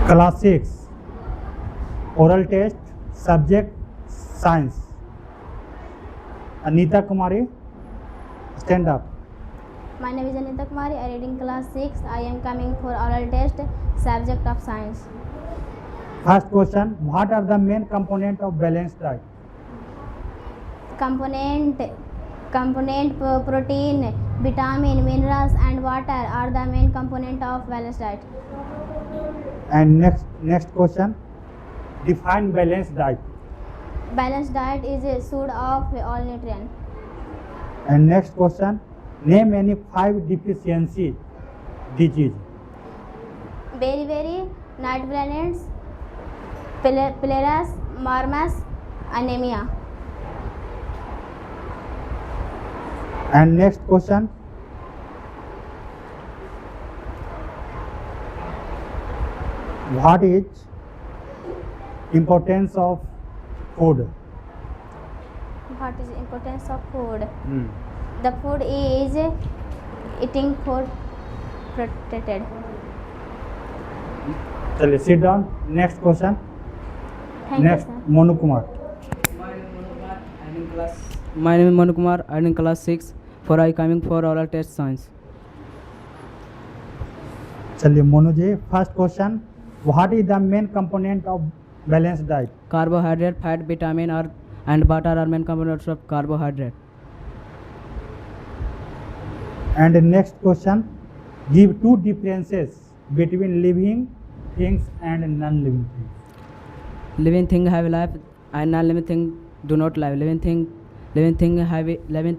Class 6 oral test subject science. Anita Kumari, stand up. My name is Anita Kumari. I read in class 6. I am coming for oral test, subject of science. First question, what are the main component of balanced diet? Component protein, vitamin, minerals and water are the main component of balanced diet. And next question, define balanced diet. Balanced diet is a source of all nutrients. And next question, name any 5 deficiency disease. Beriberi, night blindness, Pilaris, marmoset, anemia. And next question, what is importance of food? What is importance of food? The food is eating food protected. चलिए sit down. Next question. Thank Next, you, sir. Monu Kumar. My name is Manu Kumar. I am in class 6. For I coming for oral test science. चलिए Monu ji, first question, what is the main component of balanced diet? Carbohydrate, fat, vitamin, and butter are main components of carbohydrate. And next question, give 2 differences between living things and non living things. Living thing have life, and non-living thing do not live. Living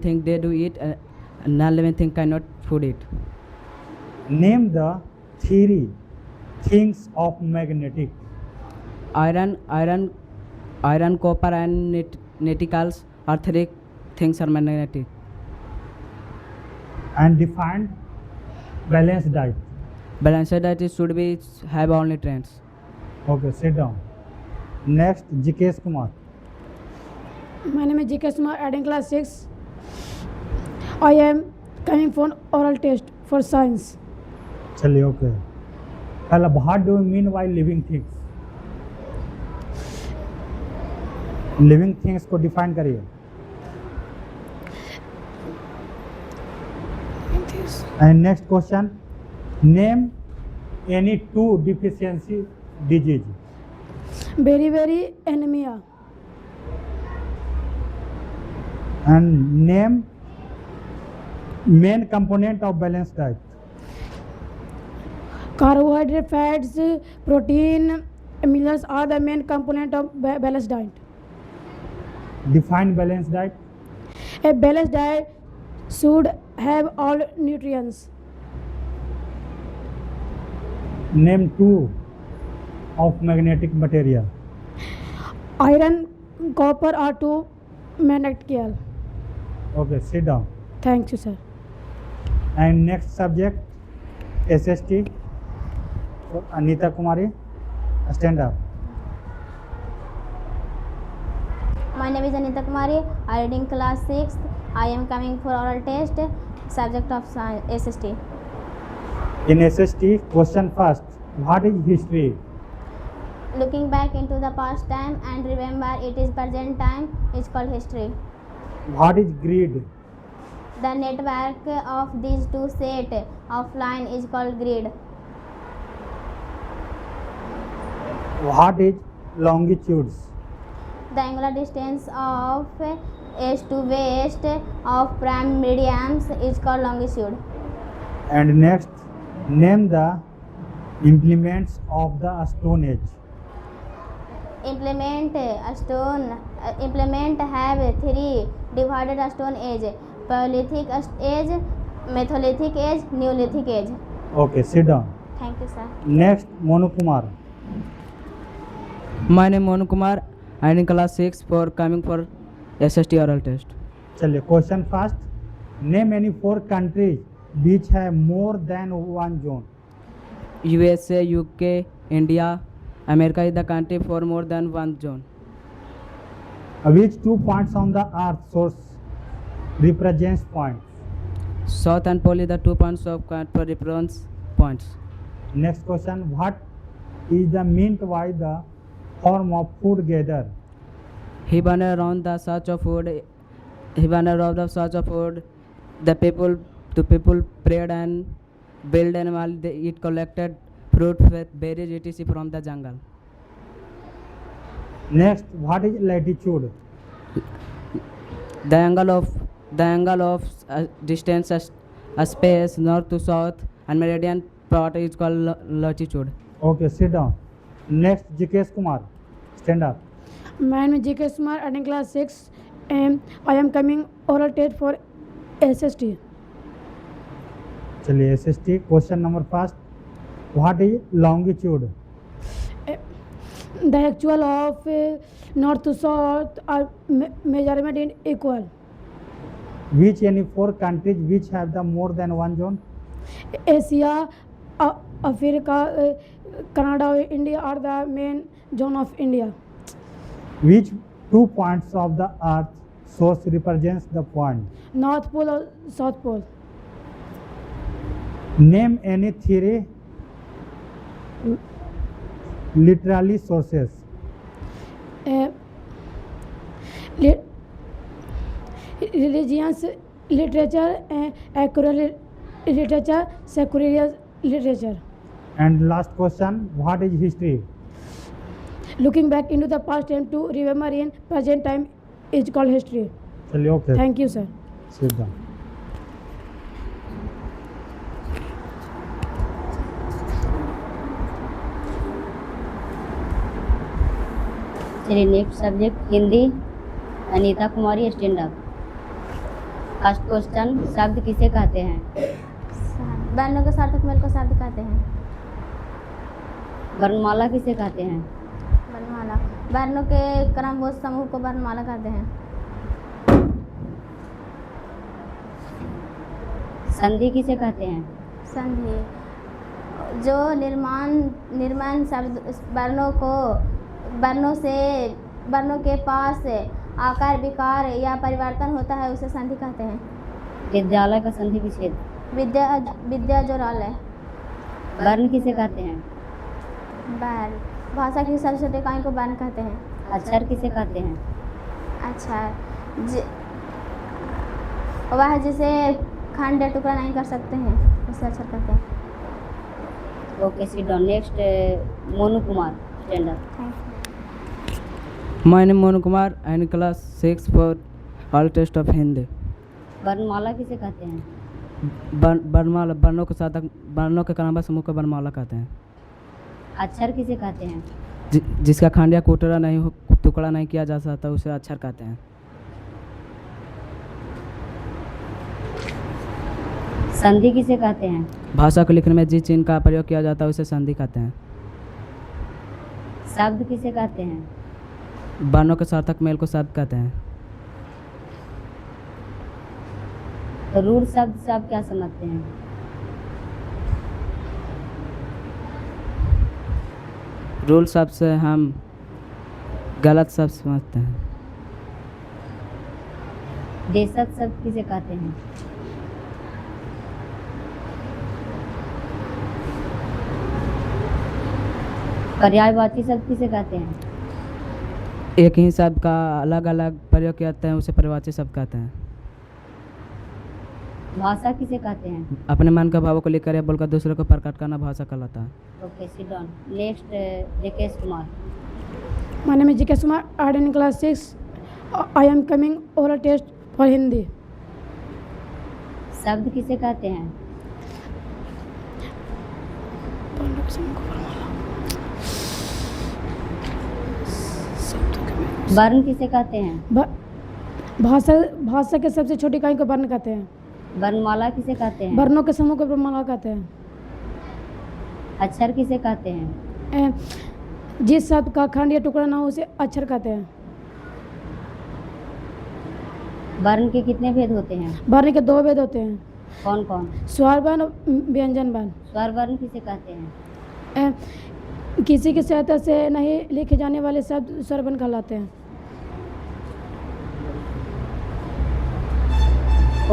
thing they do eat, and non-living thing cannot food it. Name the 3 things of magnetic. Iron, copper, and nickels are 3 things are magnetic. And define balanced diet. Balanced diet should be have all nutrients. Okay, sit down. Next, Jikesh Kumar. My name is Jikesh Kumar, adding class 6. I am coming for oral test for science. चलिए okay. पहला, what do you mean by living things? Living things को define करिए. And next question, name any 2 deficiency disease. Beriberi, anemia. And name main component of balanced diet. Carbohydrate, fats, protein, minerals are the main component of balanced diet. Define balanced diet. A balanced diet should have all nutrients. Name 2 of magnetic material. Iron, copper are 2 magnetic. Okay, sit down. Thank you, sir. And next subject, SST. So, Anita Kumari, stand up. My name is Anita Kumari. I read in class 6. I am coming for oral test, subject of science, SST. In SST, question first, what is history? Looking back into the past time and remember it is present time is called history. What is grid? The network of these 2 set of line is called grid. What is longitudes? The angular distance of east to west of prime meridians is called longitude. And next, name the implements of the Stone Age. Implement have 3 divided Stone Age: Paleolithic Age, Mesolithic Age, Neolithic Age. Okay, sit down. Thank you, sir. Next, Monu Kumar. My name is Manu Kumar. I am in class 6 for coming for SST oral test. चलिए question first, name any 4 countries which have more than 1 zone. USA, UK, India, America is the country for more than 1 zone. Which 2 points on the earth source represents points? South and pole is the 2 points of reference points. Next question, what is the meant by the form of food gather. He went around the search of food. He went around the search of food. The people prayed and built animal. It collected fruit with berries etc. from the jungle. Next, what is latitude? The angle of distance a space north to south and meridian plot is called latitude. Okay, sit down. Next, Jikesh Kumar, stand up. My name is J.K. Kumar, attending class 6, and I am coming oral test for SST. चलिए SST question number first, what is longitude? The actual of north to south are measurement in equal. Which any four countries which have the more than one zone? Asia, Africa, Canada, India are the main zone of India. Which two points of the earth source represents the point? North Pole or South Pole. Name any three literary sources. Religious literature, accurate literature, secular literature. And last question, what is history? Looking back into the past time to remember in present time is called history. चलिए okay, Thank you, sir. sit down. चलिए next subject Hindi, Anita कुमारी stand up. First question, शब्द किसे कहते हैं? वर्णों के सार्थक mail को शब्द कहते हैं। वर्णमाला किसे कहते हैं? वर्णमाला वर्णों के क्रमबद्ध समूह को वर्णमाला कहते हैं। संधि किसे कहते हैं? संधि जो निर्माण शब्द वर्णों के पास आकार विकार या परिवर्तन होता है उसे संधि कहते हैं। विद्यालय का संधि विच्छेद। विद्या जो राल है। वर्ण किसे कहते हैं? वर्ण भाषा की सबसे छोटी इकाई को वर्ण कहते हैं। अक्षर किसे कहते हैं? अक्षर वह जिसे खंड या टुकड़ा नहीं कर सकते हैं उसे अक्षर कहते हैं। Okay sit down. Next Monu Kumar stand up. Thank you. My name is Monu Kumar and class 6 for all test of Hindi. वर्णमाला किसे कहते हैं? वर्णमाला वर्णों के साथ वर्णों के क्रमबद्ध समूह को वर्णमाला कहते हैं। अक्षर किसे कहते हैं? जिसका खंड या टुकड़ा नहीं किया जा सकता उसे अक्षर कहते हैं। संधि किसे कहते हैं? भाषा को लिखने में जिस चिन्ह का प्रयोग किया जाता है उसे संधि कहते हैं। शब्द किसे कहते हैं? वर्णों के सार्थक मेल को शब्द कहते हैं। रूढ़ शब्द से आप क्या समझते हैं? रूल शब्द से हम गलत शब्द समझते हैं। देशज शब्द किसे कहते हैं? पर्यायवाची शब्द किसे कहते हैं? एक ही शब्द का अलग अलग प्रयोग किया जाता है उसे पर्यायवाची शब्द कहते हैं। भाषा किसे कहते हैं? अपने मन के भावों को लेकर या बोलकर दूसरों को प्रकट करना भाषा कहलाता है। Okay sit down. Next Jikesh Kumar. My name is J.K. Kumar, attending class 6. I am coming oral test for Hindi. शब्द किसे कहते हैं? वर्ण किसे कहते हैं? भाषा के सबसे छोटी इकाई को वर्ण कहते हैं। वर्णमाला किसे कहते हैं? वर्णों के समूह को वर्णमाला कहते हैं। अक्षर किसे कहते हैं? जिस शब्द का खंड या टुकड़ा ना हो उसे अक्षर कहते हैं। वर्ण के कितने भेद होते हैं? वर्ण के 2 भेद होते हैं। कौन कौन? स्वर वर्ण और व्यंजन वर्ण। स्वर वर्ण किसे कहते हैं? किसी की सहायता से नहीं लिखे जाने वाले शब्द स्वर वर्ण कहलाते हैं।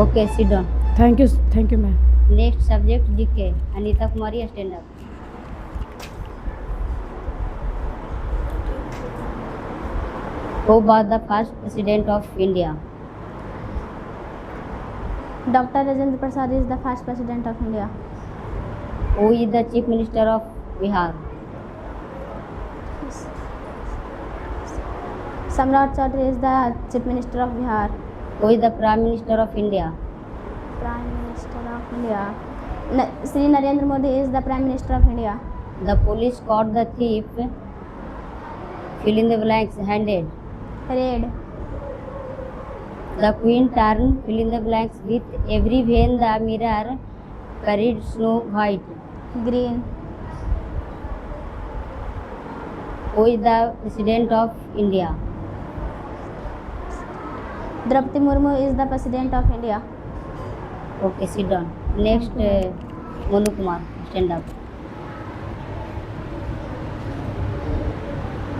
Okay sit down. Thank you ma'am. Next subject GK, Anita Kumari stand up. Who was the first president of India? Dr. Rajendra Prasad is the first president of India. Who is the chief minister of Bihar? Samrat Chaudhary is the chief minister of Bihar. Who is the prime minister of India? Prime Minister of India. Sri Narendra Modi is the prime minister of India. The police caught the thief. Fill in the blanks. Handed. Red. The queen turned. Fill in the blanks with every vein the mirror carried snow white. Green. Who is the president of India? Draupadi Murmu is the president of India. Okay, sit down. Next, Monu Kumar, stand up.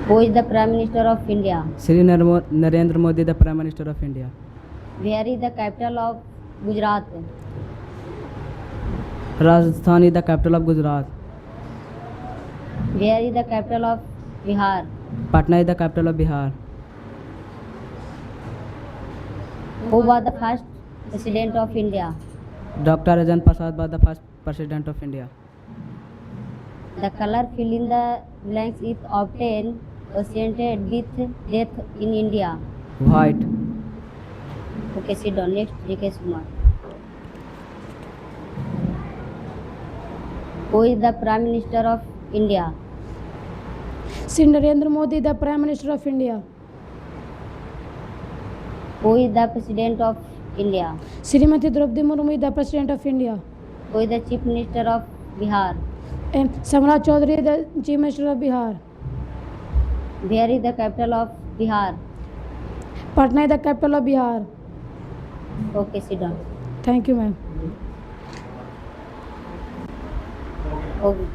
Who is the prime minister of India? Shri Narendra Modi, the Prime Minister of India. Where is the capital of Gujarat? Rajasthan is the capital of Gujarat. Where is the capital of Bihar? Patna is the capital of Bihar. Who was the first president of India? Dr. Rajendra Prasad was the first president of India. The color fill in the blanks is obtained associated with death in India. White. Okay, sit down. Next, J.K. Kumar. Who is the prime minister of India? Sri Narendra Modi, the Prime Minister of India. Who is the president of India? Srimati Draupadi Murmu, the President of India. Who is the chief minister of Bihar? Samrat Chaudhary, the Chief Minister of Bihar. Where is the capital of Bihar? Patna is the capital of Bihar. Okay, sit down. Thank you, ma'am. Okay.